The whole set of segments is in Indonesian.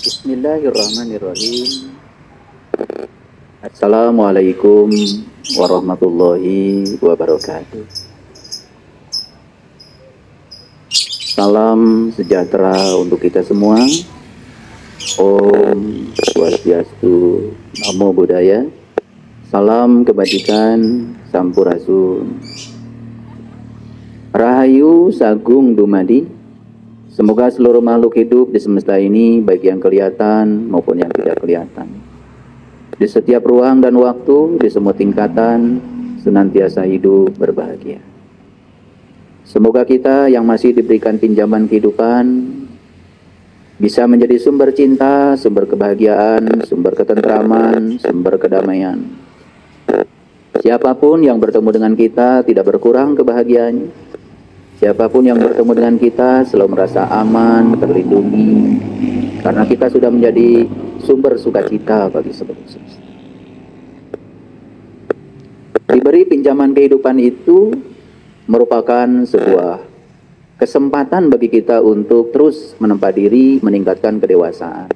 Bismillahirrahmanirrahim. Assalamualaikum warahmatullahi wabarakatuh. Salam sejahtera untuk kita semua. Om Swastiastu, Namo Buddhaya. Salam kebajikan, Sampurasun. Rahayu Sagung Dumadi. Semoga seluruh makhluk hidup di semesta ini, baik yang kelihatan maupun yang tidak kelihatan, di setiap ruang dan waktu, di semua tingkatan, senantiasa hidup berbahagia. Semoga kita yang masih diberikan pinjaman kehidupan bisa menjadi sumber cinta, sumber kebahagiaan, sumber ketentraman, sumber kedamaian. Siapapun yang bertemu dengan kita tidak berkurang kebahagiaannya. Siapapun yang bertemu dengan kita selalu merasa aman, terlindungi, karena kita sudah menjadi sumber sukacita bagi seluruh semesta. Diberi pinjaman kehidupan itu merupakan sebuah kesempatan bagi kita untuk terus menempa diri, meningkatkan kedewasaan.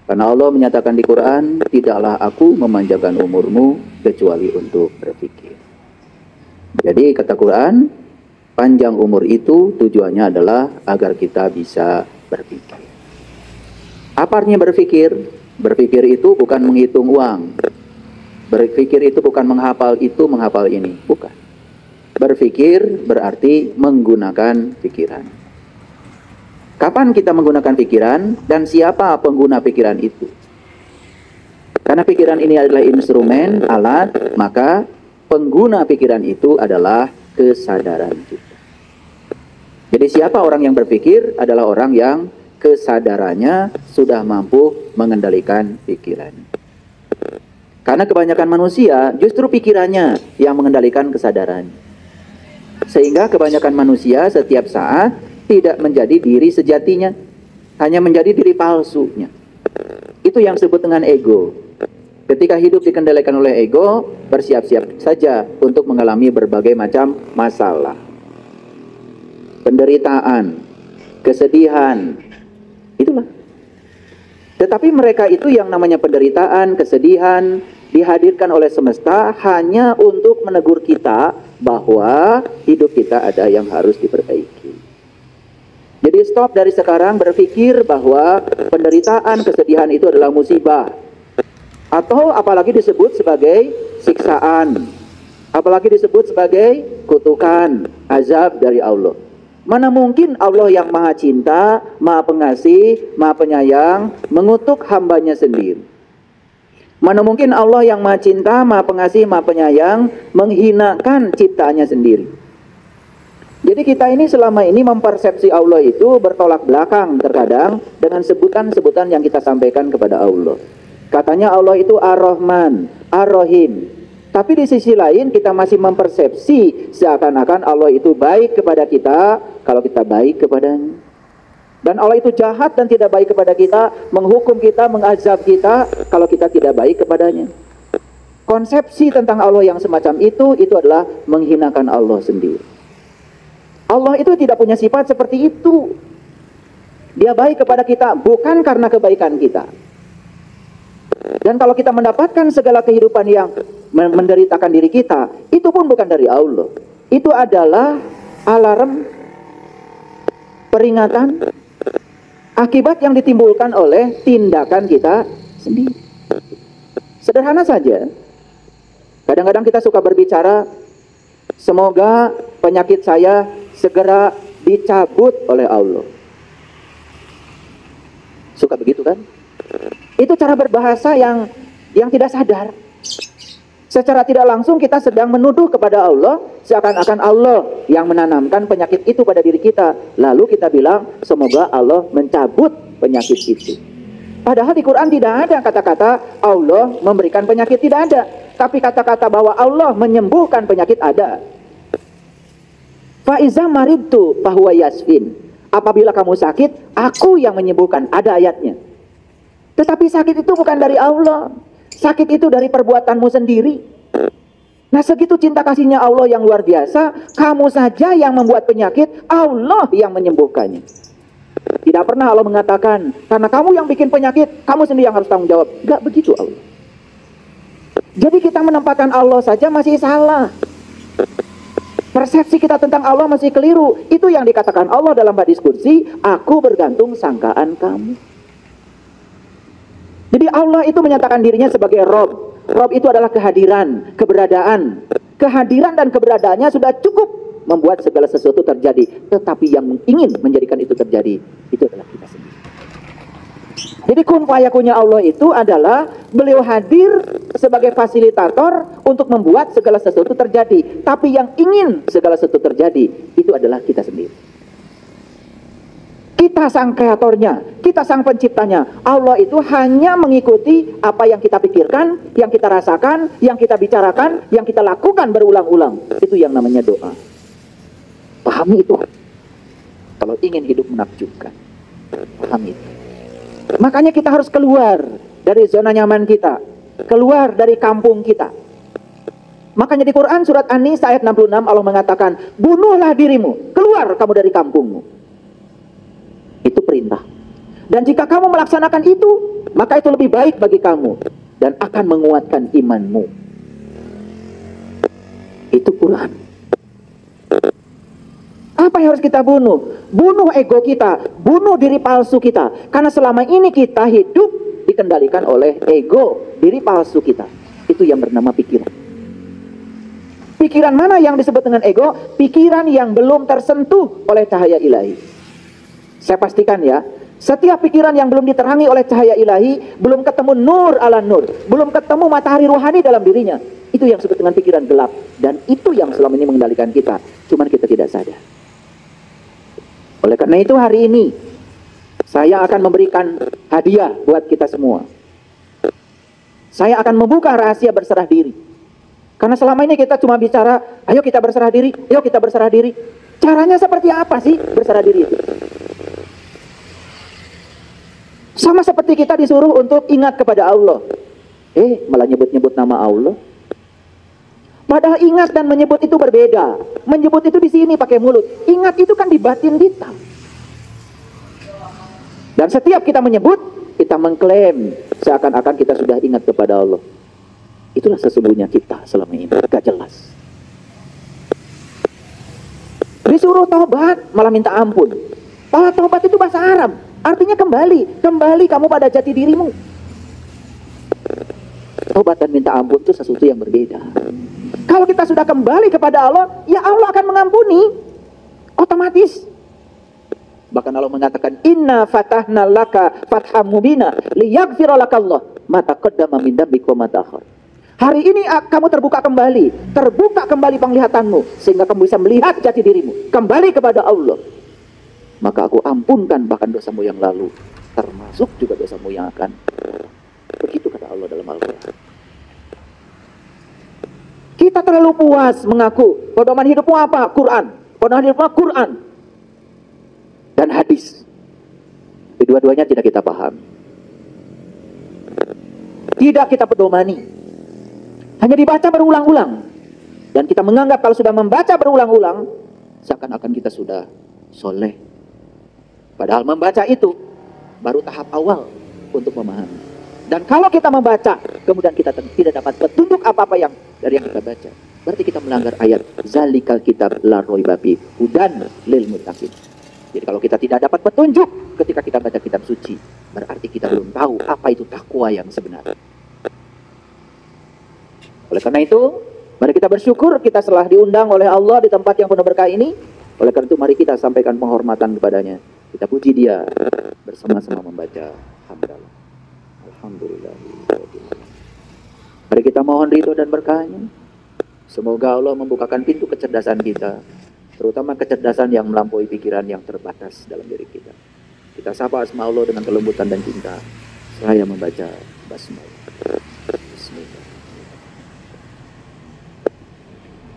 Karena Allah menyatakan di Quran, tidaklah aku memanjangkan umurmu kecuali untuk berpikir. Jadi kata Quran, panjang umur itu tujuannya adalah agar kita bisa berpikir. Apa artinya berpikir? Berpikir itu bukan menghitung uang. Berpikir itu bukan menghafal itu, menghafal ini. Bukan. Berpikir berarti menggunakan pikiran. Kapan kita menggunakan pikiran dan siapa pengguna pikiran itu? Karena pikiran ini adalah instrumen, alat, maka pengguna pikiran itu adalah kesadaran kita. Jadi siapa orang yang berpikir adalah orang yang kesadarannya sudah mampu mengendalikan pikiran. Karena kebanyakan manusia justru pikirannya yang mengendalikan kesadaran. Sehingga kebanyakan manusia setiap saat tidak menjadi diri sejatinya, hanya menjadi diri palsunya. Itu yang disebut dengan ego. Ketika hidup dikendalikan oleh ego, bersiap-siap saja untuk mengalami berbagai macam masalah, penderitaan, kesedihan, itulah. Tetapi mereka itu yang namanya penderitaan, kesedihan, dihadirkan oleh semesta hanya untuk menegur kita bahwa hidup kita ada yang harus diperbaiki. Jadi stop dari sekarang berpikir bahwa penderitaan, kesedihan itu adalah musibah. Atau apalagi disebut sebagai siksaan, apalagi disebut sebagai kutukan, azab dari Allah. Mana mungkin Allah yang maha cinta, maha pengasih, maha penyayang mengutuk hambanya sendiri. Mana mungkin Allah yang maha cinta, maha pengasih, maha penyayang menghinakan ciptaannya sendiri. Jadi kita ini selama ini mempersepsi Allah itu bertolak belakang terkadang dengan sebutan-sebutan yang kita sampaikan kepada Allah. Katanya Allah itu Ar-Rahman, Ar-Rahim. Tapi di sisi lain kita masih mempersepsi seakan-akan Allah itu baik kepada kita kalau kita baik kepadanya. Dan Allah itu jahat dan tidak baik kepada kita, menghukum kita, mengazab kita kalau kita tidak baik kepadanya. Konsepsi tentang Allah yang semacam itu adalah menghinakan Allah sendiri. Allah itu tidak punya sifat seperti itu. Dia baik kepada kita bukan karena kebaikan kita. Dan kalau kita mendapatkan segala kehidupan yang menderitakan diri kita, itu pun bukan dari Allah. Itu adalah alarm, peringatan, akibat yang ditimbulkan oleh tindakan kita sendiri. Sederhana saja. Kadang-kadang kita suka berbicara, semoga penyakit saya segera dicabut oleh Allah. Suka begitu kan? Itu cara berbahasa yang tidak sadar. Secara tidak langsung kita sedang menuduh kepada Allah, seakan-akan Allah yang menanamkan penyakit itu pada diri kita. Lalu kita bilang, semoga Allah mencabut penyakit itu. Padahal di Quran tidak ada kata-kata Allah memberikan penyakit, tidak ada. Tapi kata-kata bahwa Allah menyembuhkan penyakit ada. Fa'iza maridtu fahuwa yasfin. Apabila kamu sakit, aku yang menyembuhkan. Ada ayatnya. Tetapi sakit itu bukan dari Allah. Sakit itu dari perbuatanmu sendiri. Nah, segitu cinta kasihnya Allah yang luar biasa, kamu saja yang membuat penyakit, Allah yang menyembuhkannya. Tidak pernah Allah mengatakan, karena kamu yang bikin penyakit, kamu sendiri yang harus tanggung jawab. Enggak begitu Allah. Jadi kita menempatkan Allah saja masih salah. Persepsi kita tentang Allah masih keliru. Itu yang dikatakan Allah dalam hadis qudsi, aku bergantung sangkaan kamu. Jadi Allah itu menyatakan dirinya sebagai Rob. Rob itu adalah kehadiran, keberadaan. Kehadiran dan keberadaannya sudah cukup membuat segala sesuatu terjadi. Tetapi yang ingin menjadikan itu terjadi, itu adalah kita sendiri. Jadi kun fayakunnya Allah itu adalah beliau hadir sebagai fasilitator untuk membuat segala sesuatu terjadi. Tapi yang ingin segala sesuatu terjadi, itu adalah kita sendiri. Kita sang kreatornya, kita sang penciptanya. Allah itu hanya mengikuti apa yang kita pikirkan, yang kita rasakan, yang kita bicarakan, yang kita lakukan berulang-ulang. Itu yang namanya doa. Pahami itu. Kalau ingin hidup menakjubkan, pahami itu. Makanya kita harus keluar dari zona nyaman kita, keluar dari kampung kita. Makanya di Quran surat An-Nisa ayat 66 Allah mengatakan, bunuhlah dirimu, keluar kamu dari kampungmu. Itu perintah. Dan jika kamu melaksanakan itu, maka itu lebih baik bagi kamu dan akan menguatkan imanmu. Itu Quran. Apa yang harus kita bunuh? Bunuh ego kita, bunuh diri palsu kita. Karena selama ini kita hidup dikendalikan oleh ego, diri palsu kita. Itu yang bernama pikiran. Pikiran mana yang disebut dengan ego? Pikiran yang belum tersentuh oleh cahaya ilahi. Saya pastikan ya, setiap pikiran yang belum diterangi oleh cahaya ilahi, belum ketemu nur ala nur, belum ketemu matahari rohani dalam dirinya, itu yang disebut dengan pikiran gelap. Dan itu yang selama ini mengendalikan kita, cuman kita tidak sadar. Oleh karena itu hari ini saya akan memberikan hadiah buat kita semua. Saya akan membuka rahasia berserah diri. Karena selama ini kita cuma bicara, ayo kita berserah diri, ayo kita berserah diri. Caranya seperti apa sih berserah diri itu? Sama seperti kita disuruh untuk ingat kepada Allah. Malah nyebut-nyebut nama Allah. Padahal ingat dan menyebut itu berbeda. Menyebut itu di sini pakai mulut. Ingat itu kan di batin kita. Dan setiap kita menyebut, kita mengklaim seakan-akan kita sudah ingat kepada Allah. Itulah sesungguhnya kita selama ini. Gak jelas. Disuruh taubat, malah minta ampun. Malah taubat itu bahasa Arab. Artinya kembali. Kembali kamu pada jati dirimu. Taubat dan minta ampun itu sesuatu yang berbeda. Kalau kita sudah kembali kepada Allah, ya Allah akan mengampuni. Otomatis. Bahkan Allah mengatakan, Inna fatahna laka fatham mubina liyaghfira lakallah ma taqaddama min dzambika wa ma ta'akhkhar. Hari ini kamu terbuka kembali penglihatanmu, sehingga kamu bisa melihat jati dirimu, kembali kepada Allah. Maka aku ampunkan bahkan dosamu yang lalu, termasuk juga dosamu yang akan. Begitu kata Allah dalam Al-Quran. Kita terlalu puas mengaku pedoman hidupmu apa? Quran. Pedoman hidupmu Quran dan hadis. Kedua-duanya tidak kita paham. Tidak kita pedomani. Hanya dibaca berulang-ulang. Dan kita menganggap kalau sudah membaca berulang-ulang, seakan-akan kita sudah soleh. Padahal membaca itu baru tahap awal untuk memahami. Dan kalau kita membaca, kemudian kita tidak dapat petunjuk apa-apa yang dari yang kita baca, berarti kita melanggar ayat zalikal kitab la raiba fi hudan lil muttaqin. Jadi kalau kita tidak dapat petunjuk ketika kita baca kitab suci, berarti kita belum tahu apa itu takwa yang sebenarnya. Oleh karena itu, mari kita bersyukur kita telah diundang oleh Allah di tempat yang penuh berkah ini. Oleh karena itu mari kita sampaikan penghormatan kepadanya. Kita puji Dia bersama-sama membaca hamdalah. Alhamdulillah. Mari kita mohon ridho dan berkahnya. Semoga Allah membukakan pintu kecerdasan kita, terutama kecerdasan yang melampaui pikiran yang terbatas dalam diri kita. Kita sapa asma Allah dengan kelembutan dan cinta. Saya membaca basmalah. Bismillah.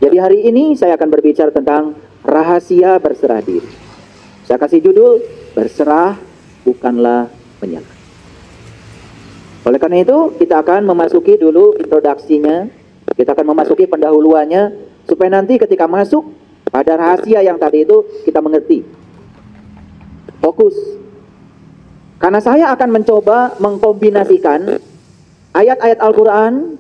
Jadi hari ini saya akan berbicara tentang rahasia berserah diri. Saya kasih judul, berserah bukanlah menyerah. Oleh karena itu, kita akan memasuki dulu introduksinya. Kita akan memasuki pendahuluannya, supaya nanti ketika masuk pada rahasia yang tadi itu, kita mengerti. Fokus. Karena saya akan mencoba mengkombinasikan ayat-ayat Al-Quran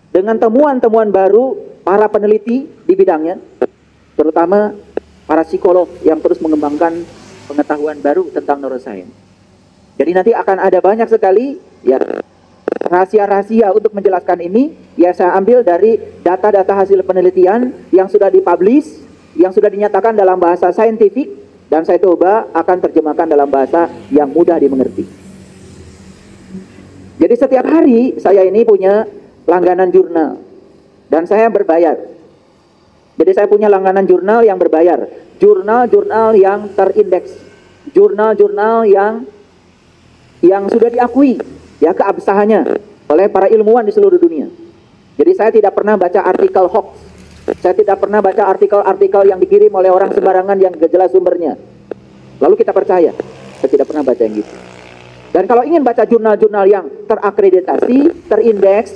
dengan temuan-temuan baru para peneliti di bidangnya, terutama para psikolog yang terus mengembangkan pengetahuan baru tentang neuroscience. Jadi nanti akan ada banyak sekali ya rahasia-rahasia untuk menjelaskan ini. Ya saya ambil dari data-data hasil penelitian yang sudah dipublish, yang sudah dinyatakan dalam bahasa saintifik, dan saya coba akan terjemahkan dalam bahasa yang mudah dimengerti. Jadi setiap hari saya ini punya langganan jurnal dan saya berbayar. Jadi saya punya langganan jurnal yang berbayar, jurnal-jurnal yang terindeks, jurnal-jurnal yang sudah diakui ya keabsahannya oleh para ilmuwan di seluruh dunia. Jadi saya tidak pernah baca artikel hoax, saya tidak pernah baca artikel-artikel yang dikirim oleh orang sembarangan yang gak jelas sumbernya lalu kita percaya. Saya tidak pernah baca yang gitu. Dan kalau ingin baca jurnal-jurnal yang terakreditasi, terindeks,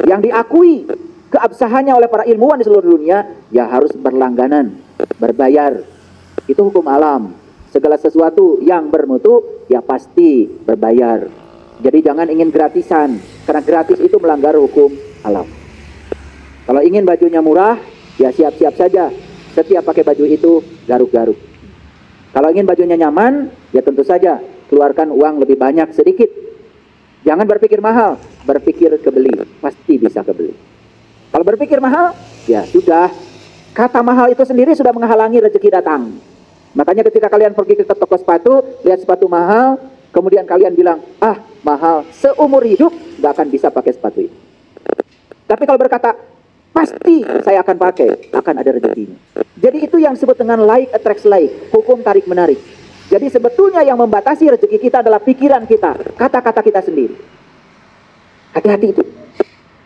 yang diakui keabsahannya oleh para ilmuwan di seluruh dunia, ya harus berlangganan, berbayar. Itu hukum alam. Segala sesuatu yang bermutu ya pasti berbayar. Jadi jangan ingin gratisan, karena gratis itu melanggar hukum alam. Kalau ingin bajunya murah, ya siap-siap saja. Setiap pakai baju itu garuk-garuk. Kalau ingin bajunya nyaman, ya tentu saja keluarkan uang lebih banyak sedikit. Jangan berpikir mahal, berpikir kebeli, pasti bisa kebeli. Kalau berpikir mahal, ya sudah. Kata mahal itu sendiri sudah menghalangi rezeki datang. Makanya ketika kalian pergi ke toko sepatu, lihat sepatu mahal, kemudian kalian bilang, ah mahal, seumur hidup gak akan bisa pakai sepatu itu. Tapi kalau berkata, pasti saya akan pakai, akan ada rezekinya. Jadi itu yang disebut dengan like attracts like, hukum tarik menarik. Jadi sebetulnya yang membatasi rezeki kita adalah pikiran kita, kata-kata kita sendiri. Hati-hati itu.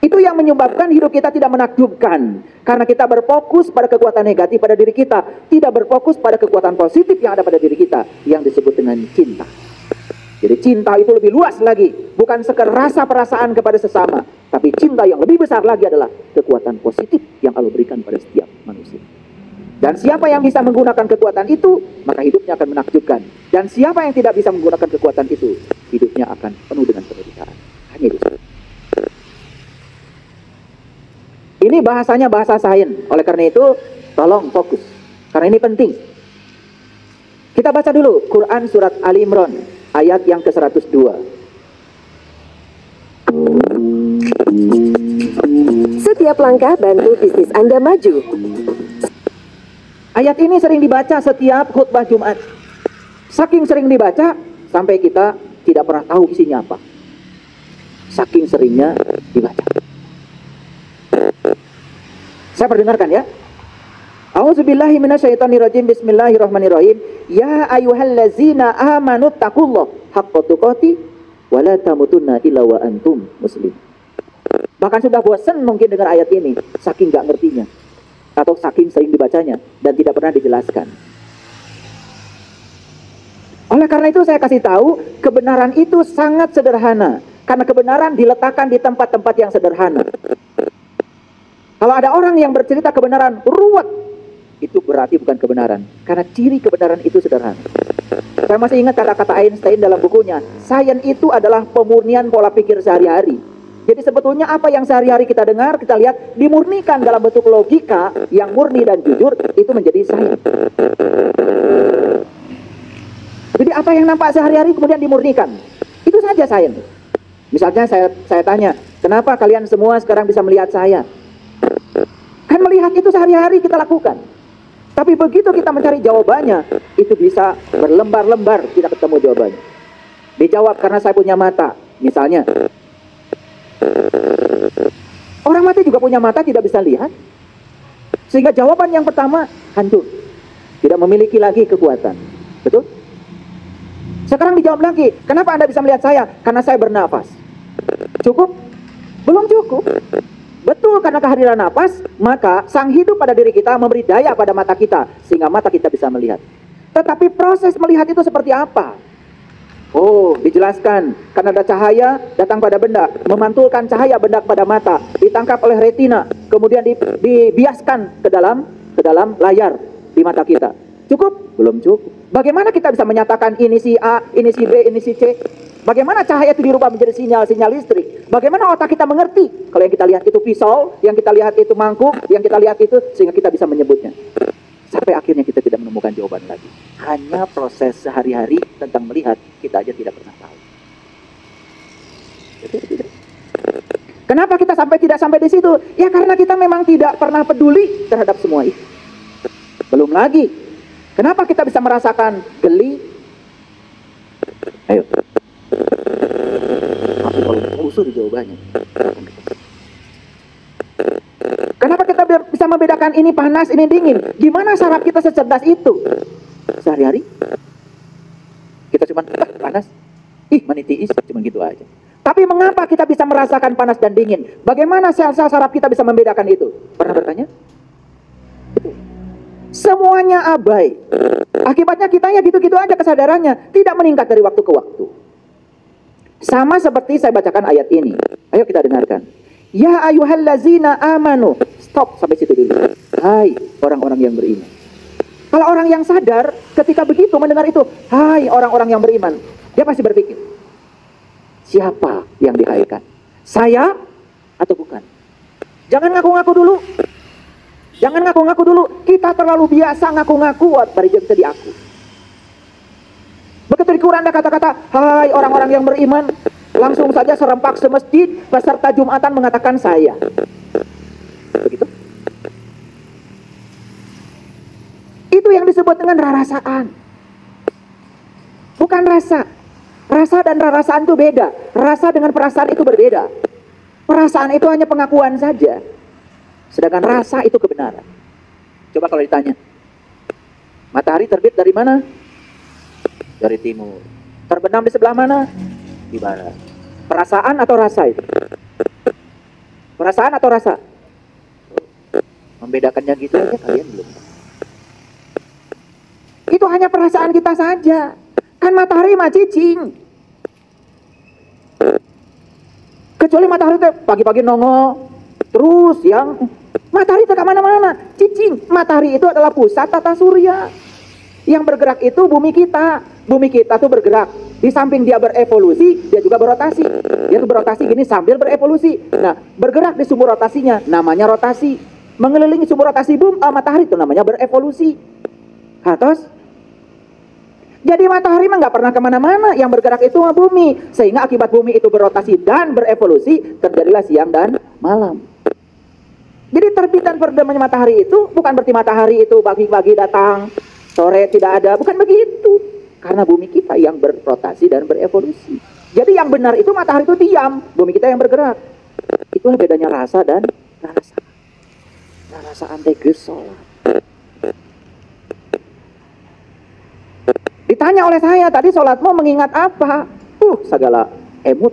Itu yang menyebabkan hidup kita tidak menakjubkan. Karena kita berfokus pada kekuatan negatif pada diri kita, tidak berfokus pada kekuatan positif yang ada pada diri kita, yang disebut dengan cinta. Jadi cinta itu lebih luas lagi, bukan sekedar rasa perasaan kepada sesama, tapi cinta yang lebih besar lagi adalah kekuatan positif yang Allah berikan pada setiap manusia. Dan siapa yang bisa menggunakan kekuatan itu, maka hidupnya akan menakjubkan. Dan siapa yang tidak bisa menggunakan kekuatan itu, hidupnya akan penuh dengan penderitaan. Hanya itu. Ini bahasanya bahasa sains. Oleh karena itu, tolong fokus. Karena ini penting. Kita baca dulu Quran surat Ali Imran ayat yang ke-102. Setiap langkah bantu bisnis Anda maju. Ayat ini sering dibaca setiap khutbah Jumat. Saking sering dibaca, sampai kita tidak pernah tahu isinya apa. Saking seringnya dibaca. Saya perdengarkan ya. A'udzubillahi minasyaitonirrajim. Bismillahirrahmanirrahim. Ya ayyuhallazina amanu taqullaha haqqa tuqatih wa la tamutunna illa wa antum muslimun. Bahkan sudah bosan mungkin dengar ayat ini, saking gak ngertinya atau saking sering dibacanya dan tidak pernah dijelaskan. Oleh karena itu saya kasih tahu, kebenaran itu sangat sederhana. Karena kebenaran diletakkan di tempat-tempat yang sederhana. Kalau ada orang yang bercerita kebenaran ruwet, itu berarti bukan kebenaran. Karena ciri kebenaran itu sederhana. Saya masih ingat kata-kata Einstein dalam bukunya, sains itu adalah pemurnian pola pikir sehari-hari. Jadi sebetulnya apa yang sehari-hari kita dengar, kita lihat, dimurnikan dalam bentuk logika yang murni dan jujur, itu menjadi sains. Jadi apa yang nampak sehari-hari kemudian dimurnikan, itu saja sains. Misalnya saya tanya, kenapa kalian semua sekarang bisa melihat saya? Kan melihat itu sehari-hari kita lakukan. Tapi begitu kita mencari jawabannya, itu bisa berlembar-lembar tidak ketemu jawabannya. Dijawab karena saya punya mata, misalnya. Orang mati juga punya mata, tidak bisa lihat. Sehingga jawaban yang pertama hancur. Tidak memiliki lagi kekuatan. Betul? Sekarang dijawab lagi, kenapa Anda bisa melihat saya? Karena saya bernafas. Cukup? Belum cukup. Betul, karena kehadiran nafas, maka sang hidup pada diri kita memberi daya pada mata kita, sehingga mata kita bisa melihat. Tetapi proses melihat itu seperti apa? Oh, dijelaskan, karena ada cahaya datang pada benda, memantulkan cahaya benda pada mata, ditangkap oleh retina, kemudian dibiaskan ke dalam layar di mata kita. Cukup? Belum cukup. Bagaimana kita bisa menyatakan ini si A, ini si B, ini si C? Bagaimana cahaya itu dirubah menjadi sinyal-sinyal listrik? Bagaimana otak kita mengerti? Kalau yang kita lihat itu pisau, yang kita lihat itu mangkuk, yang kita lihat itu, sehingga kita bisa menyebutnya. Sampai akhirnya kita tidak menemukan jawaban lagi. Hanya proses sehari-hari tentang melihat, kita aja tidak pernah tahu. Kenapa kita tidak sampai di situ? Ya karena kita memang tidak pernah peduli terhadap semua itu. Belum lagi, kenapa kita bisa merasakan geli? Ayo. Aku kalau usur jawabannya. Kenapa kita bisa membedakan ini panas, ini dingin? Gimana saraf kita secerdas itu? Sehari-hari kita cuma panas, menitiis, cuma gitu aja. Tapi mengapa kita bisa merasakan panas dan dingin? Bagaimana sel-sel saraf kita bisa membedakan itu? Pernah bertanya? Semuanya abai. Akibatnya kita ya gitu-gitu aja kesadarannya, tidak meningkat dari waktu ke waktu. Sama seperti saya bacakan ayat ini. Ayo kita dengarkan. Ya ayyuhallazina amanu. Stop sampai situ dulu. Hai orang-orang yang beriman. Kalau orang yang sadar ketika begitu mendengar itu, hai orang-orang yang beriman, dia pasti berpikir, siapa yang dihaikan? Saya atau bukan? Jangan ngaku-ngaku dulu. Jangan ngaku-ngaku dulu. Kita terlalu biasa ngaku-ngaku dari jam tadi aku. Begitu di Quran ada kata-kata, hai orang-orang yang beriman, langsung saja serempak semasjid peserta Jumatan mengatakan saya. Begitu. Itu yang disebut dengan rarasaan. Bukan rasa. Rasa dan rarasaan itu beda. Rasa dengan perasaan itu berbeda. Perasaan itu hanya pengakuan saja. Sedangkan rasa itu kebenaran. Coba kalau ditanya, matahari terbit dari mana? Dari timur. Terbenam di sebelah mana? Di barat. Perasaan atau rasa itu? Perasaan atau rasa? Membedakannya gitu aja kalian belum tahu. Itu hanya perasaan kita saja. Kan matahari mah cicing. Kecuali matahari itu pagi-pagi nongol, terus yang matahari itu kemana-mana, cicing. Matahari itu adalah pusat tata surya. Yang bergerak itu bumi kita. Bumi kita tuh bergerak. Di samping dia berevolusi, dia juga berotasi. Dia tuh berotasi gini sambil berevolusi. Nah, bergerak di sumber rotasinya, namanya rotasi. Mengelilingi sumber rotasi matahari itu namanya berevolusi. Terus? Jadi matahari mah nggak pernah kemana-mana. Yang bergerak itu bumi. Sehingga akibat bumi itu berotasi dan berevolusi, terjadilah siang dan malam. Jadi terbit dan terdamnya matahari itu bukan berarti matahari itu pagi-pagi datang, sore tidak ada. Bukan begitu. Karena bumi kita yang berotasi dan berevolusi. Jadi yang benar itu matahari itu diam, bumi kita yang bergerak. Itulah bedanya rasa dan rarasaan. Rarasaan teges sholat. Ditanya oleh saya tadi, sholatmu mengingat apa? Segala emut.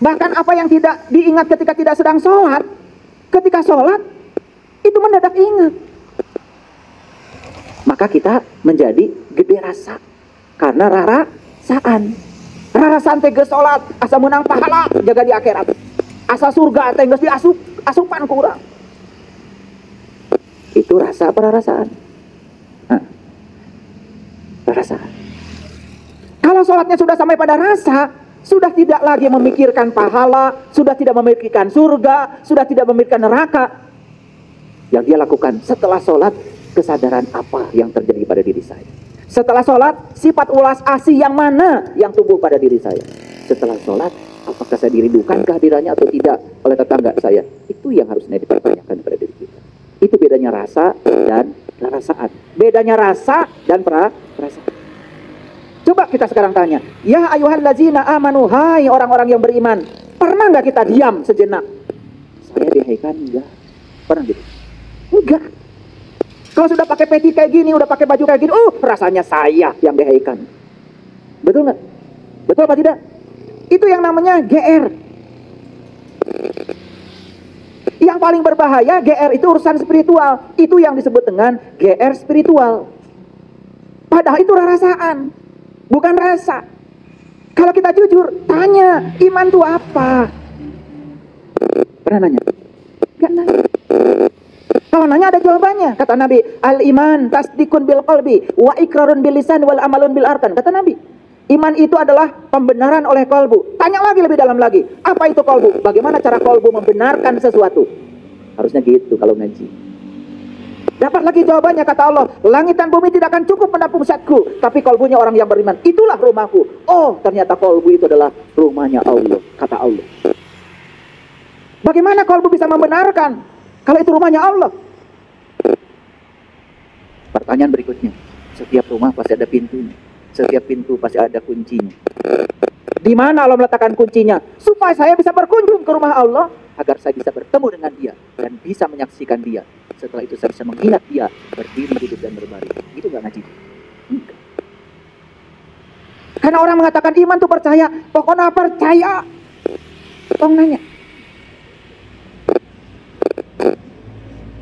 Bahkan apa yang tidak diingat ketika tidak sedang sholat, ketika sholat itu mendadak ingat. Maka kita menjadi gede rasa karena rarasaan. Rarasaan teges sholat, asa menang pahala jaga di akhirat. Asa surga teges di asupan kurang. Itu rasa apa rarasaan? Rarasaan. Kalau sholatnya sudah sampai pada rasa, sudah tidak lagi memikirkan pahala, sudah tidak memikirkan surga, sudah tidak memikirkan neraka. Yang dia lakukan setelah sholat, kesadaran apa yang terjadi pada diri saya. Setelah sholat, sifat ulas asih yang mana yang tumbuh pada diri saya. Setelah sholat, apakah saya dirindukan kehadirannya atau tidak oleh tetangga saya. Itu yang harusnya dipertanyakan pada diri kita. Itu bedanya rasa dan rarasaan. Bedanya rasa dan perasaan. Coba kita sekarang tanya, ya ayyuhallazina amanu, hai orang-orang yang beriman, pernah nggak kita diam sejenak? Saya dihaikan enggak? Pernah gitu? Enggak. Kalau sudah pakai peci kayak gini, udah pakai baju kayak gini, rasanya saya yang dihaikan. Betul nggak? Betul apa tidak? Itu yang namanya GR. Yang paling berbahaya, GR itu urusan spiritual. Itu yang disebut dengan GR spiritual. Padahal itu rarasaan, bukan rasa. Kalau kita jujur, tanya, iman itu apa? Pernah nanya? Gak nanya. Kalau nanya ada jawabannya. Kata Nabi, al-iman tasdikun bil qalbi wa ikrarun bil lisan wal amalun bil arkan. Kata Nabi, iman itu adalah pembenaran oleh kolbu. Tanya lagi lebih dalam lagi, apa itu kolbu? Bagaimana cara kolbu membenarkan sesuatu? Harusnya gitu kalau ngaji. Dapat lagi jawabannya, kata Allah, langit dan bumi tidak akan cukup menampung zatku, tapi kolbunya orang yang beriman, itulah rumahku. Oh, ternyata kolbu itu adalah rumahnya Allah, kata Allah. Bagaimana kolbu bisa membenarkan kalau itu rumahnya Allah? Pertanyaan berikutnya, setiap rumah pasti ada pintunya, setiap pintu pasti ada kuncinya. Di mana Allah meletakkan kuncinya? Supaya saya bisa berkunjung ke rumah Allah, agar saya bisa bertemu dengan Dia dan bisa menyaksikan Dia. Setelah itu saya bisa mengingat Dia berdiri, duduk, dan berbaring. Itu gak ngaji? Enggak. Karena orang mengatakan iman itu percaya, pokoknya percaya. Tong nanya.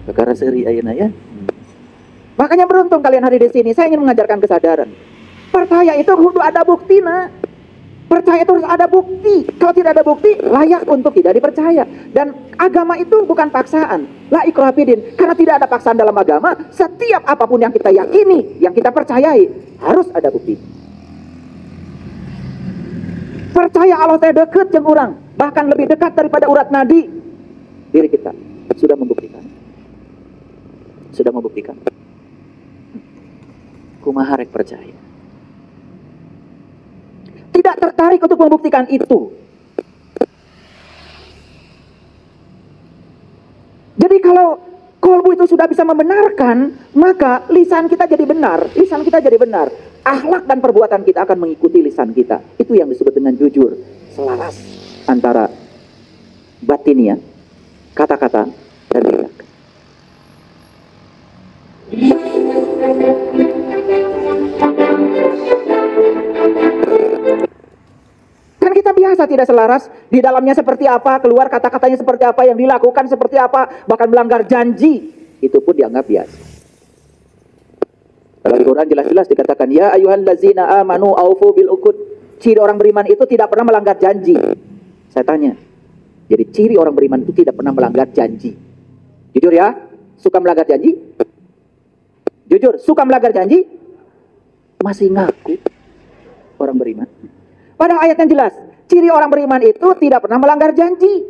Perkara seri ayana ya. Makanya beruntung kalian hari di sini. Saya ingin mengajarkan kesadaran. Percaya itu kudu ada bukti, nak. Percaya itu harus ada bukti. Kalau tidak ada bukti, layak untuk tidak dipercaya. Dan agama itu bukan paksaan. La ikraha fid-din. Karena tidak ada paksaan dalam agama. Setiap apapun yang kita yakini, yang kita percayai, harus ada bukti. Percaya Allah teh deket jeung urang, bahkan lebih dekat daripada urat nadi. Diri kita sudah membuktikan. Sudah membuktikan. Kumaha rek percaya. Tidak tertarik untuk membuktikan itu. Jadi kalau kolbu itu sudah bisa membenarkan, maka lisan kita jadi benar. Lisan kita jadi benar. Akhlak dan perbuatan kita akan mengikuti lisan kita. Itu yang disebut dengan jujur. Selaras antara batinnya, kata-kata, dan tindakan. Kan kita biasa tidak selaras, di dalamnya seperti apa, keluar kata-katanya seperti apa, yang dilakukan seperti apa, bahkan melanggar janji, itu pun dianggap biasa. Dalam Al-Quran jelas-jelas dikatakan, ya ayyuhallazina amanu aufu bil uqud. Ciri orang beriman itu tidak pernah melanggar janji. Saya tanya, jadi ciri orang beriman itu tidak pernah melanggar janji. Jujur ya, suka melanggar janji? Jujur, suka melanggar janji? Masih ngaku orang beriman. Padahal ayatnya jelas, ciri orang beriman itu tidak pernah melanggar janji.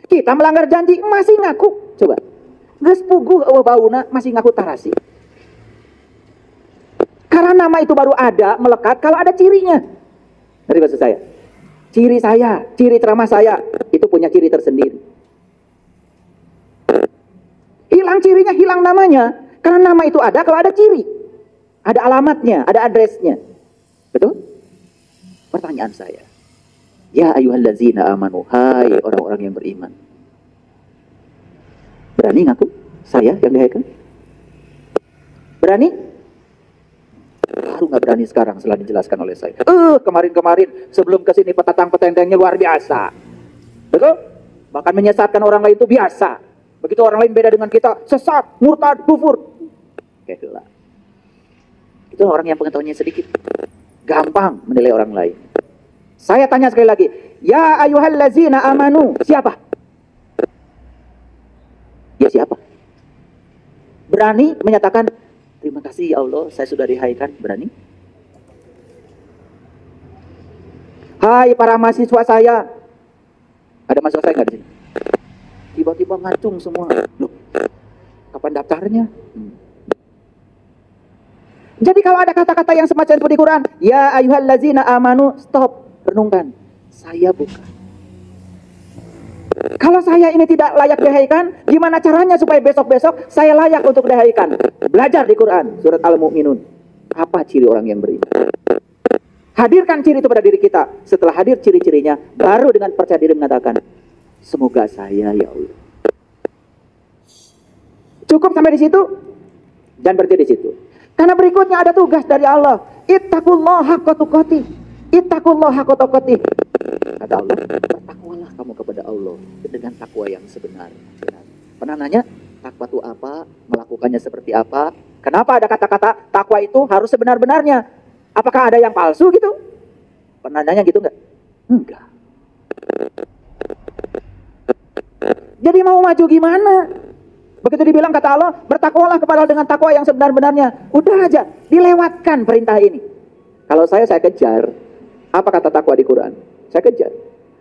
Kita melanggar janji, masih ngaku. Coba, geus puguh eueuh bauna, masih ngaku tarasi. Karena nama itu baru ada, melekat kalau ada cirinya. Ngerti maksud saya? Ciri saya, ciri ceramah saya, itu punya ciri tersendiri. Hilang cirinya, hilang namanya. Karena nama itu ada kalau ada ciri. Ada alamatnya, ada adresnya. Betul? Pertanyaan saya. Ya ayyuhallazina amanu, hai orang-orang yang beriman. Berani ngaku? Saya yang dihaikan? Berani? Baru nggak berani sekarang setelah dijelaskan oleh saya. Kemarin-kemarin sebelum kesini petatang-petentengnya luar biasa. Betul? Bahkan menyesatkan orang lain itu biasa. Begitu orang lain beda dengan kita, sesat, murtad, kufur. Kelah. Itu orang yang pengetahuannya sedikit. Gampang menilai orang lain. Saya tanya sekali lagi, ya ayyuhallazina amanu, siapa? Ya siapa? Berani menyatakan, terima kasih ya Allah, saya sudah dihaikan. Berani? Hai para mahasiswa saya. Ada mahasiswa saya nggak di sini? Tiba-tiba ngacung semua. Loh, kapan daftarnya? Jadi kalau ada kata-kata yang semacam itu di Quran, ya ayyuhallazina amanu, stop, renungkan. Saya bukan. Kalau saya ini tidak layak dihaikan, gimana caranya supaya besok-besok saya layak untuk dihaikan? Belajar di Quran, surat Al-Mu'minun. Apa ciri orang yang beriman? Hadirkan ciri itu pada diri kita. Setelah hadir ciri-cirinya, baru dengan percaya diri mengatakan, semoga saya ya Allah. Cukup sampai di situ dan berhenti di situ. Karena berikutnya ada tugas dari Allah. Ittaqullaha haqqa tuqatih. Ittaqullaha haqqa tuqatih. Kata Allah, bertakwalah kamu kepada Allah dengan takwa yang sebenar. Pernah nanya, takwa itu apa? Melakukannya seperti apa? Kenapa ada kata-kata takwa itu harus sebenar-benarnya? Apakah ada yang palsu gitu? Pernah nanya gitu enggak? Enggak. Jadi mau maju gimana? Begitu dibilang kata Allah, bertakwalah kepada Allah dengan takwa yang sebenar-benarnya. Udah aja, dilewatkan perintah ini. Kalau saya kejar. Apa kata takwa di Quran? Saya kejar.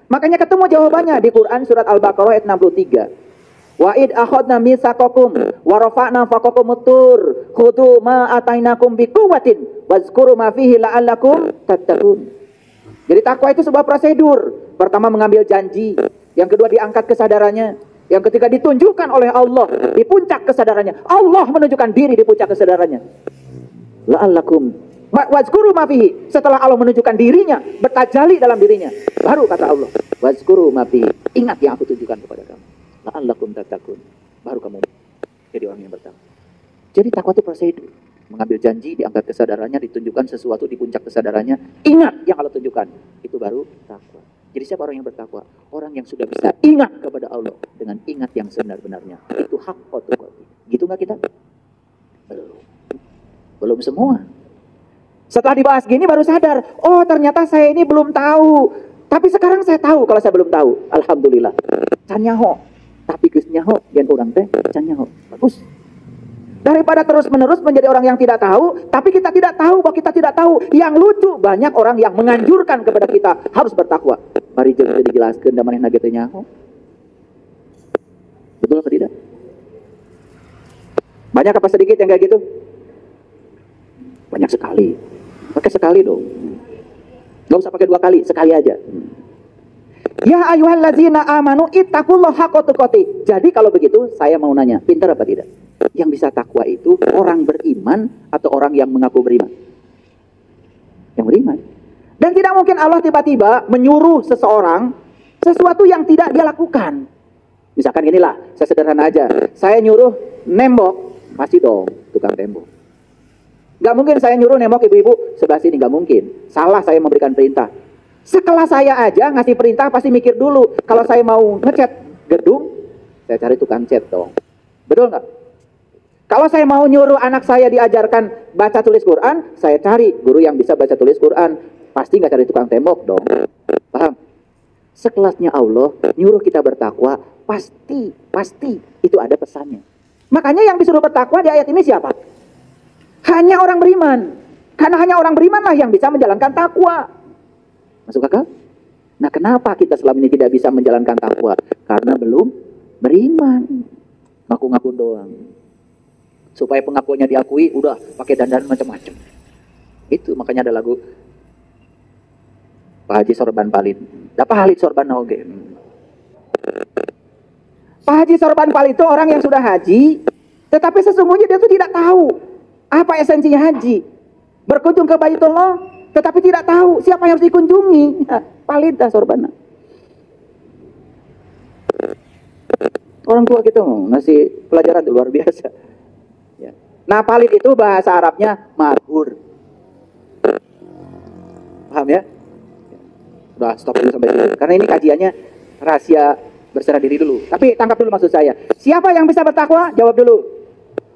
Makanya ketemu jawabannya di Quran surat Al-Baqarah ayat 63. Wa id akhadna mitsaqakum wa rafa'na fawqakumut tur khudhu ma atainakum biquwwatin wazkuru ma fihi la'allakum tattaqun. Jadi takwa itu sebuah prosedur. Pertama mengambil janji, yang kedua diangkat kesadarannya, yang ketiga ditunjukkan oleh Allah di puncak kesadarannya. Allah menunjukkan diri di puncak kesadarannya. La'allakum wazkuru ma fihi. Setelah Allah menunjukkan dirinya, bertajalli dalam dirinya, baru kata Allah, wazkuru ma fihi. Ingat yang aku tunjukkan kepada kamu. La'allakum tattaqun. Baru kamu jadi orang yang bertakwa. Jadi takwa itu prosedur. Mengambil janji, diangkat kesadarannya, ditunjukkan sesuatu di puncak kesadarannya. Ingat yang Allah tunjukkan. Itu baru takwa. Jadi siapa orang yang bertakwa? Orang yang sudah bisa ingat kepada Allah dengan ingat yang sebenar-benarnya. Itu hak tuqati. Gitu nggak kita? Belum semua. Setelah dibahas gini baru sadar, oh ternyata saya ini belum tahu. Tapi sekarang saya tahu kalau saya belum tahu. Alhamdulillah. Can nyaho. Tapi geus nyaho dan orang teh can nyaho. Bagus. Daripada terus-menerus menjadi orang yang tidak tahu, tapi kita tidak tahu bahwa kita tidak tahu. Yang lucu, banyak orang yang menganjurkan kepada kita harus bertakwa. Mari jadi dijelaskan da manehna ge teh nyaho. Betul atau tidak? Banyak apa sedikit yang kayak gitu? Banyak sekali. Pakai sekali dong. Gak usah pakai 2 kali, sekali aja. Ya ayyuhallazina amanu ittaqullaha haqqa tuqatih. Jadi kalau begitu saya mau nanya, pintar apa tidak? Yang bisa takwa itu orang beriman atau orang yang mengaku beriman? Yang beriman. Dan tidak mungkin Allah tiba-tiba menyuruh seseorang sesuatu yang tidak dia lakukan. Misalkan inilah, saya sederhana aja. Saya nyuruh nembok, pasti dong tukang tembok. Gak mungkin saya nyuruh nembok ibu-ibu sebelah sini, gak mungkin. Salah saya memberikan perintah. Sekelas saya aja ngasih perintah pasti mikir dulu. Kalau saya mau ngecat gedung, saya cari tukang cat dong. Betul nggak? Kalau saya mau nyuruh anak saya diajarkan baca tulis Quran, saya cari guru yang bisa baca tulis Quran. Pasti nggak cari tukang tembok dong. Paham? Sekelasnya Allah nyuruh kita bertakwa, pasti itu ada pesannya. Makanya yang disuruh bertakwa di ayat ini siapa? Hanya orang beriman. Karena hanya orang beriman lah yang bisa menjalankan takwa. Masuk akal? Nah kenapa kita selama ini tidak bisa menjalankan takwa? Karena belum beriman. Ngaku-ngaku doang. Supaya pengakuannya diakui, udah pakai dandan macam-macam. Itu makanya ada lagu Pak Haji Sorban Palit. Dapat halit sorban oge. Pak Haji Sorban Palit itu orang yang sudah haji, tetapi sesungguhnya dia itu tidak tahu apa esensinya haji. Berkunjung ke Baitullah, tetapi tidak tahu siapa yang harus dikunjungi. Palit dah sorban. Orang tua kita ngasih pelajaran luar biasa. Ya. Nah palit itu bahasa Arabnya mabur. Paham ya? Udah stop dulu sampai sini. Karena ini kajiannya rahasia berserah diri dulu. Tapi tangkap dulu maksud saya. Siapa yang bisa bertakwa? Jawab dulu.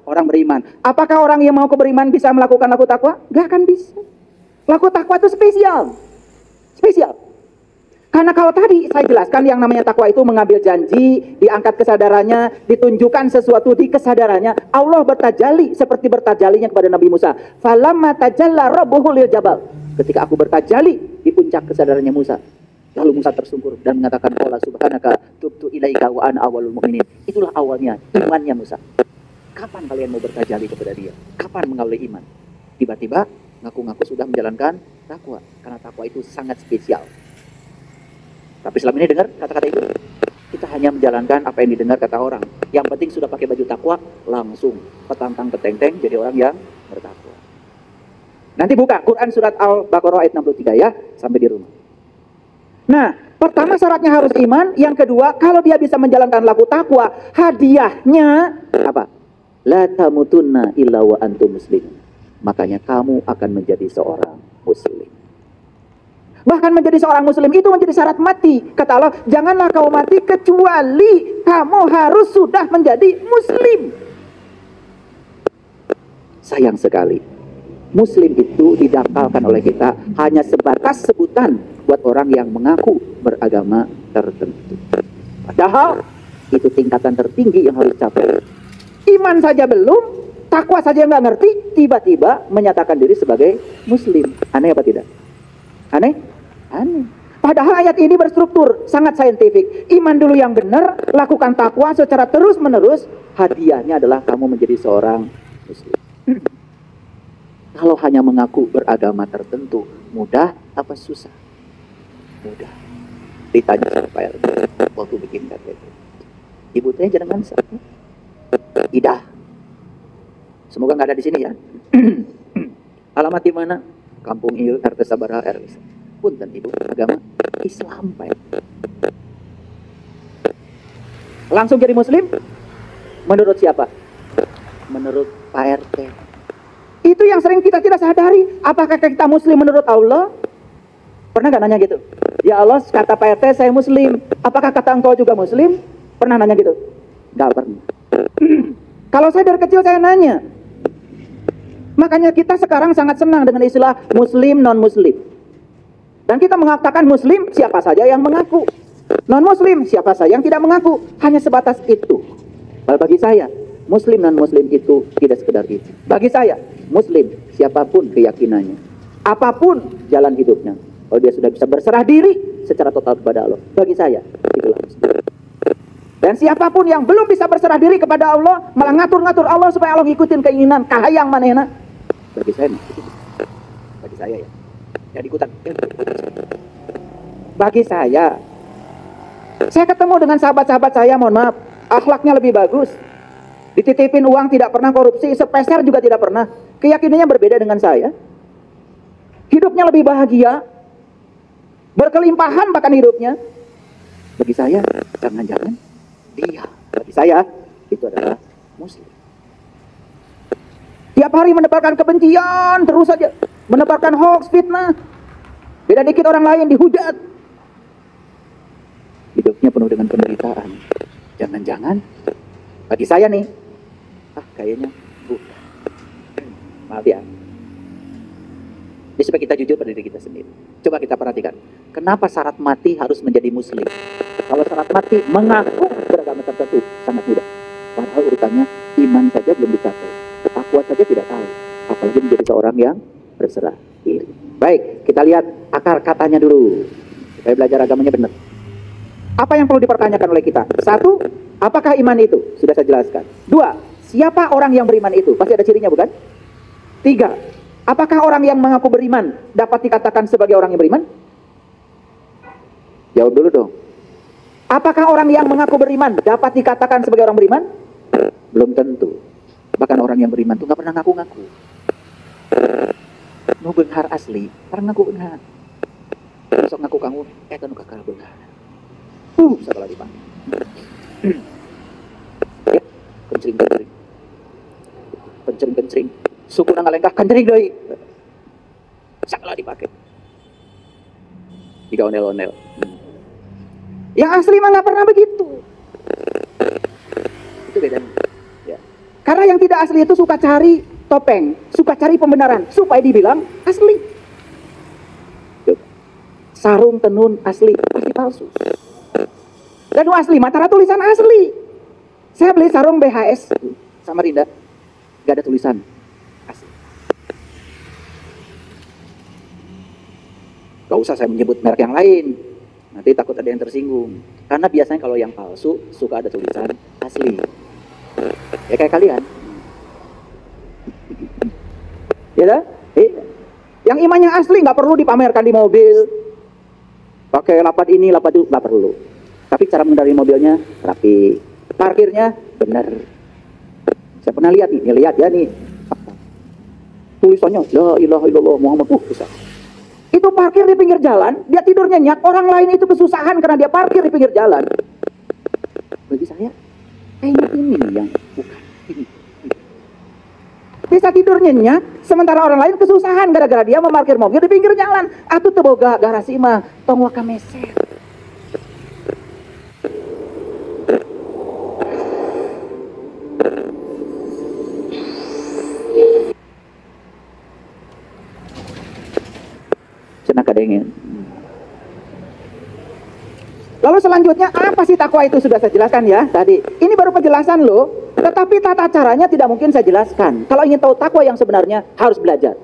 Orang beriman. Apakah orang yang mau beriman bisa melakukan laku takwa? Gak akan bisa. Laku takwa itu spesial. Spesial. Karena kalau tadi saya jelaskan yang namanya takwa itu mengambil janji, diangkat kesadarannya, ditunjukkan sesuatu di kesadarannya. Allah bertajalli seperti bertajallinya kepada Nabi Musa. Falamma tajalla rabbuhu lil jabal. Ketika aku bertajalli di puncak kesadarannya Musa. Lalu Musa tersungkur dan mengatakan, qala subhanaka tubtu ilaika wa ana awwalul mu'minin. Itulah awalnya imannya Musa. Kapan kalian mau bertajalli kepada dia? Kapan mengawali iman? Tiba-tiba ngaku-ngaku sudah menjalankan takwa. Karena takwa itu sangat spesial. Tapi selama ini dengar kata-kata itu, kita hanya menjalankan apa yang didengar kata orang. Yang penting sudah pakai baju takwa, langsung petantang petenteng jadi orang yang bertakwa. Nanti buka Quran surat Al-Baqarah ayat 63 ya, sampai di rumah. Nah, pertama syaratnya harus iman. Yang kedua, kalau dia bisa menjalankan laku takwa, hadiahnya apa? La tamutunna illa wa antum muslimun. Makanya kamu akan menjadi seorang muslim. Bahkan menjadi seorang muslim itu menjadi syarat mati. Kata Allah, janganlah kau mati kecuali kamu harus sudah menjadi muslim. Sayang sekali, muslim itu didangkalkan oleh kita hanya sebatas sebutan buat orang yang mengaku beragama tertentu. Padahal itu tingkatan tertinggi yang harus capai. Iman saja belum, takwa saja nggak ngerti, tiba-tiba menyatakan diri sebagai muslim. Aneh apa tidak? Aneh? Aneh. Padahal ayat ini berstruktur, sangat saintifik. Iman dulu yang benar, lakukan takwa secara terus-menerus, hadiahnya adalah kamu menjadi seorang muslim. Kalau hanya mengaku beragama tertentu, mudah apa susah? Mudah. Ditanya sama Pak RT waktu bikin KTP. Ibu teh jangan Idah. Semoga nggak ada di sini ya. Alamat di mana? Kampung Ieu, RT Sabaraha, RW. Punten ibu, agama Islam Pak. Langsung jadi muslim? Menurut siapa? Menurut Pak RT. Itu yang sering kita tidak sadari. Apakah kita muslim menurut Allah? Pernah gak nanya gitu? Ya Allah, kata Pak RT saya muslim. Apakah kata engkau juga muslim? Pernah nanya gitu? Gak pernah. Kalau saya dari kecil saya nanya. Makanya kita sekarang sangat senang dengan istilah muslim, non-muslim. Dan kita mengatakan muslim siapa saja yang mengaku. Non-muslim siapa saja yang tidak mengaku. Hanya sebatas itu. Kalau bagi saya, muslim dan muslim itu tidak sekedar itu. Bagi saya, muslim siapapun keyakinannya, apapun jalan hidupnya, kalau dia sudah bisa berserah diri secara total kepada Allah, bagi saya itulah muslim. Dan siapapun yang belum bisa berserah diri kepada Allah, malah ngatur-ngatur Allah supaya Allah ngikutin keinginan kahayang manehna, bagi saya bagi saya ya, jadi ikutan. Bagi saya ketemu dengan sahabat-sahabat saya, mohon maaf, akhlaknya lebih bagus. Dititipin uang tidak pernah korupsi, sepeser juga tidak pernah. Keyakinannya berbeda dengan saya. Hidupnya lebih bahagia, berkelimpahan bahkan hidupnya. Bagi saya, jangan-jangan dia, bagi saya, itu adalah muslim. Tiap hari menebarkan kebencian, terus saja menebarkan hoax, fitnah. Beda dikit orang lain dihujat. Hidupnya penuh dengan penderitaan. Jangan-jangan bagi saya nih, kayaknya bukan. Maaf ya. Ini supaya kita jujur pada diri kita sendiri. Coba kita perhatikan, kenapa syarat mati harus menjadi muslim? Kalau syarat mati mengaku beragama tertentu sangat mudah. Padahal urutannya iman saja belum dicapai, takwa saja tidak tahu, apalagi menjadi seorang yang berserah diri. Baik, kita lihat akar katanya dulu supaya belajar agamanya benar. Apa yang perlu dipertanyakan oleh kita? Satu, apakah iman itu? Sudah saya jelaskan. Dua, siapa orang yang beriman itu? Pasti ada cirinya, bukan? Tiga, apakah orang yang mengaku beriman dapat dikatakan sebagai orang yang beriman? Jawab dulu dong. Apakah orang yang mengaku beriman dapat dikatakan sebagai orang beriman? Belum tentu. Bahkan orang yang beriman itu gak pernah ngaku-ngaku. Nu beunghar asli, karena ngaku beunghar. Besok ngaku kamu, nu kakak beunghar. Salah dipakai. Ya, kencring. Kencring. Suku nang ngalengkah kencring deui. Salah dipakai. Tiga onel-onel. Yang asli mah nggak pernah begitu. Itu bedanya. Ya. Karena yang tidak asli itu suka cari topeng, suka cari pembenaran supaya dibilang asli. Sarung tenun asli, pasti palsu. Dan asli, matara tulisan asli. Saya beli sarung BHS sama Rinda, gak ada tulisan asli. Gak usah saya menyebut merek yang lain, nanti takut ada yang tersinggung. Karena biasanya kalau yang palsu suka ada tulisan asli. Ya kayak kalian. Ya dah? Yang imannya asli nggak perlu dipamerkan di mobil. Pakai lapat ini, lapat itu, nggak perlu. Tapi cara mengendarai mobilnya rapi, parkirnya benar. Saya pernah lihat nih, lihat ya nih, tulisannya La ilaha illallah Muhammad bisa. Itu parkir di pinggir jalan, dia tidur nyenyak, orang lain itu kesusahan karena dia parkir di pinggir jalan. Bagi saya, kayaknya ini yang bukan ini. Bisa tidur nyenyak, sementara orang lain kesusahan gara-gara dia memarkir mobil di pinggir jalan. Atuh teu boga garasi mah, tong waka meser. Cenah kadengen. Lalu selanjutnya apa sih takwa itu? Sudah saya jelaskan ya tadi. Ini baru penjelasan loh. Tetapi tata caranya tidak mungkin saya jelaskan. Kalau ingin tahu takwa yang sebenarnya harus belajar.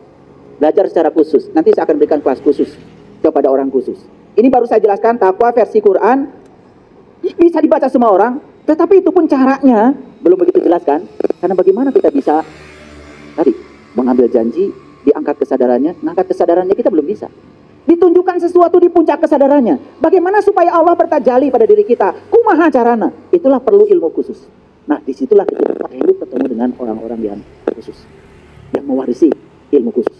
Belajar secara khusus. Nanti saya akan berikan kelas khusus kepada orang khusus. Ini baru saya jelaskan takwa versi Quran. Bisa dibaca semua orang. Tetapi itu pun caranya belum begitu jelaskan. Karena bagaimana kita bisa tadi mengambil janji, diangkat kesadarannya, ngangkat kesadarannya kita belum bisa. Ditunjukkan sesuatu di puncak kesadarannya. Bagaimana supaya Allah bertajali pada diri kita? Kumaha carana? Itulah perlu ilmu khusus. Nah, disitulah kita perlu ketemu dengan orang-orang yang khusus, yang mewarisi ilmu khusus.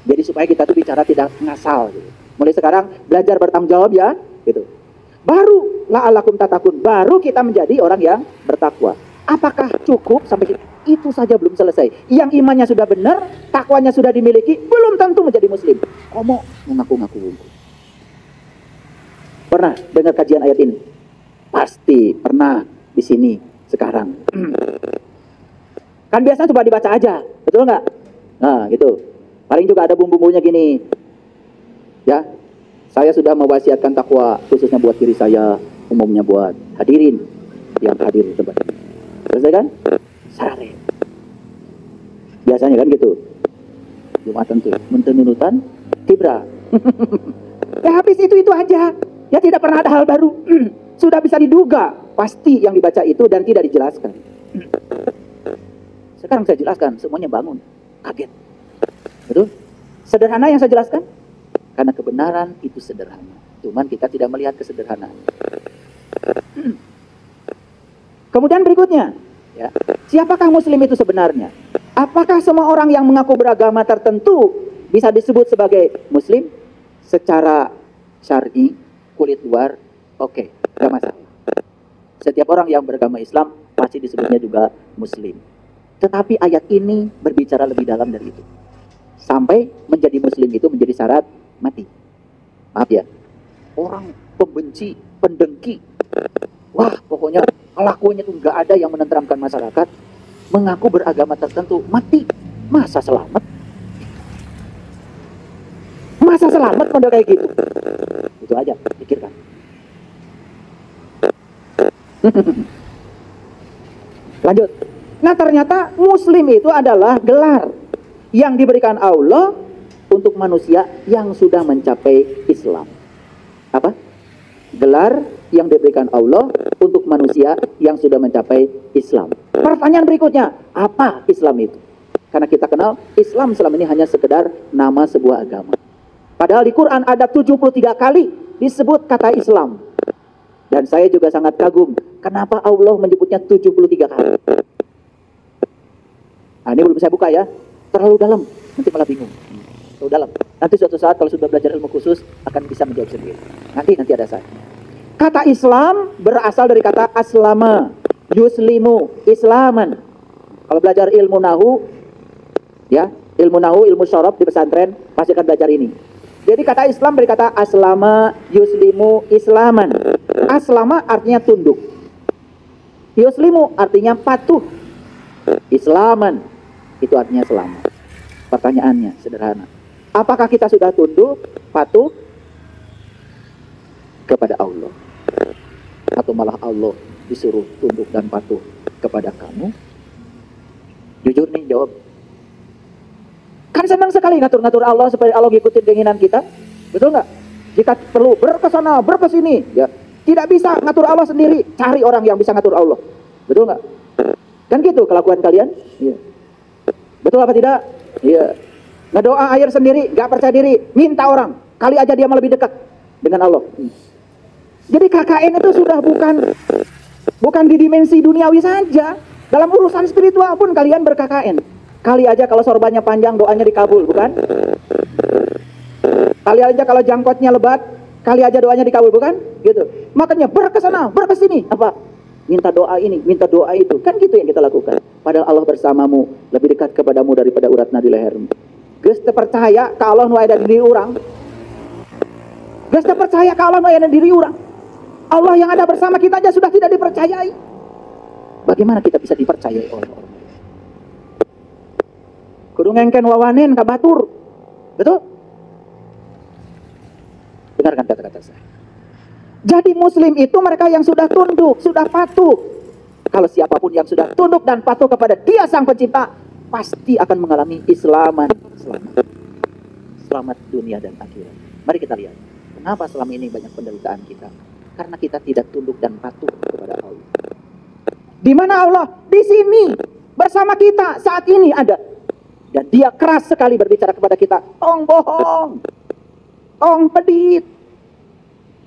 Jadi supaya kita tuh bicara tidak ngasal. Gitu. Mulai sekarang belajar bertanggung jawab ya, gitu. Baru la'alakum tatakun. Baru kita menjadi orang yang bertakwa. Apakah cukup sampai itu saja belum selesai? Yang imannya sudah benar, takwanya sudah dimiliki, belum tentu menjadi muslim. Komo mengaku-ngaku. Pernah dengar kajian ayat ini? Pasti pernah di sini sekarang. Kan biasanya coba dibaca aja, betul nggak? Nah, gitu. Paling juga ada bumbu-bumbunya gini. Ya, saya sudah mewasiatkan takwa khususnya buat diri saya, umumnya buat hadirin yang hadir di tempat ini. Selesai kan? Sare. Biasanya kan gitu. Jumatan tuh, mentenunutan tibra. Ya habis itu aja. Ya tidak pernah ada hal baru. Sudah bisa diduga pasti yang dibaca itu dan tidak dijelaskan. Sekarang saya jelaskan, semuanya bangun, kaget. Betul? Sederhana yang saya jelaskan? Karena kebenaran itu sederhana. Cuman kita tidak melihat kesederhanaan. Kemudian berikutnya, ya, siapakah muslim itu sebenarnya? Apakah semua orang yang mengaku beragama tertentu bisa disebut sebagai muslim? Secara syar'i, kulit luar, oke, gak masalah. Setiap orang yang beragama Islam pasti disebutnya juga muslim. Tetapi ayat ini berbicara lebih dalam dari itu. Sampai menjadi muslim itu menjadi syarat mati. Maaf ya, orang pembenci, pendengki, wah pokoknya kelakuannya tuh nggak ada yang menenteramkan masyarakat, mengaku beragama tertentu, mati. Masa selamat? Masa selamat model kayak gitu? Itu aja, pikirkan. Lanjut. Nah ternyata muslim itu adalah gelar yang diberikan Allah untuk manusia yang sudah mencapai Islam. Apa? Gelar yang diberikan Allah untuk manusia yang sudah mencapai Islam. Pertanyaan berikutnya, apa Islam itu? Karena kita kenal Islam selama ini hanya sekedar nama sebuah agama. Padahal di Quran ada 73 kali disebut kata Islam. Dan saya juga sangat kagum, kenapa Allah menyebutnya 73 kali. Nah, ini belum saya buka ya, terlalu dalam, nanti malah bingung. Terlalu dalam. Nanti suatu saat kalau sudah belajar ilmu khusus akan bisa menjawab sendiri. Nanti ada saatnya. Kata Islam berasal dari kata aslama, yuslimu, islaman. Kalau belajar ilmu nahu, ya, ilmu syaraf di pesantren pasti akan belajar ini. Jadi kata Islam dari kata aslama, yuslimu, islaman. Aslama artinya tunduk. Yuslimu artinya patuh. Islaman itu artinya selamat. Pertanyaannya sederhana. Apakah kita sudah tunduk, patuh kepada Allah? Atau malah Allah disuruh tunduk dan patuh kepada kamu? Jujur nih jawab. Kan senang sekali ngatur-ngatur Allah supaya Allah ngikutin keinginan kita. Betul nggak? Jika perlu berkesana, berkesini, ya. Tidak bisa ngatur Allah sendiri, cari orang yang bisa ngatur Allah. Betul nggak? Kan gitu kelakuan kalian? Iya. Betul apa tidak? Iya. Ngedoa air sendiri, nggak percaya diri, minta orang. Kali aja dia malah lebih dekat dengan Allah. Jadi KKN itu sudah bukan di dimensi duniawi saja. Dalam urusan spiritual pun kalian ber-KKN. Kali aja kalau sorbannya panjang, doanya dikabul, bukan? Kali aja kalau jangkotnya lebat, kali aja doanya dikabul, bukan? Gitu. Makanya berkesana, berkesini, apa? Minta doa ini, minta doa itu. Kan gitu yang kita lakukan. Padahal Allah bersamamu, lebih dekat kepadamu daripada urat nadi lehermu. Geus teu percaya ka Allah nu aya di diri urang. Geus teu percaya ka Allah nu aya di diri urang. Allah yang ada bersama kita aja sudah tidak dipercayai. Bagaimana kita bisa dipercayai oleh Allah? Kudu ngengken wawanen ka batur. Betul? Dengarkan kata-kata saya. Jadi muslim itu mereka yang sudah tunduk, sudah patuh. Kalau siapapun yang sudah tunduk dan patuh kepada Dia Sang Pencipta, pasti akan mengalami Islaman. Selamat dunia dan akhirat. Mari kita lihat, kenapa selama ini banyak penderitaan kita? Karena kita tidak tunduk dan patuh kepada Allah. Di mana Allah? Di sini, bersama kita saat ini ada. Dan Dia keras sekali berbicara kepada kita, tong bohong, tong pedit,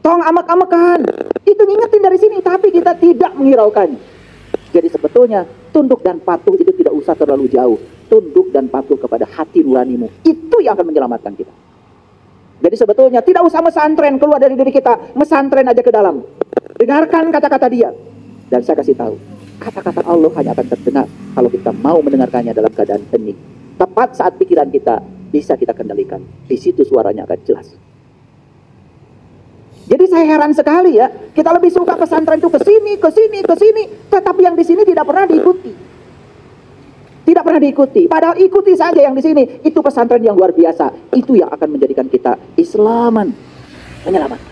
tong amek-amekan. Itu ngingetin dari sini, tapi kita tidak menghiraukan. Jadi sebetulnya tunduk dan patuh itu tidak usah terlalu jauh. Tunduk dan patuh kepada hati nuranimu, itu yang akan menyelamatkan kita. Jadi sebetulnya tidak usah mesantren keluar dari diri kita, mesantren aja ke dalam. Dengarkan kata-kata Dia. Dan saya kasih tahu, kata-kata Allah hanya akan terdengar kalau kita mau mendengarkannya dalam keadaan hening. Tepat saat pikiran kita bisa kita kendalikan. Di situ suaranya akan jelas. Jadi saya heran sekali ya, kita lebih suka pesantren itu ke sini, ke sini, ke sini, tetapi yang di sini tidak pernah diikuti. Tidak pernah diikuti. Padahal ikuti saja yang di sini. Itu pesantren yang luar biasa. Itu yang akan menjadikan kita Islaman, menyelamatkan.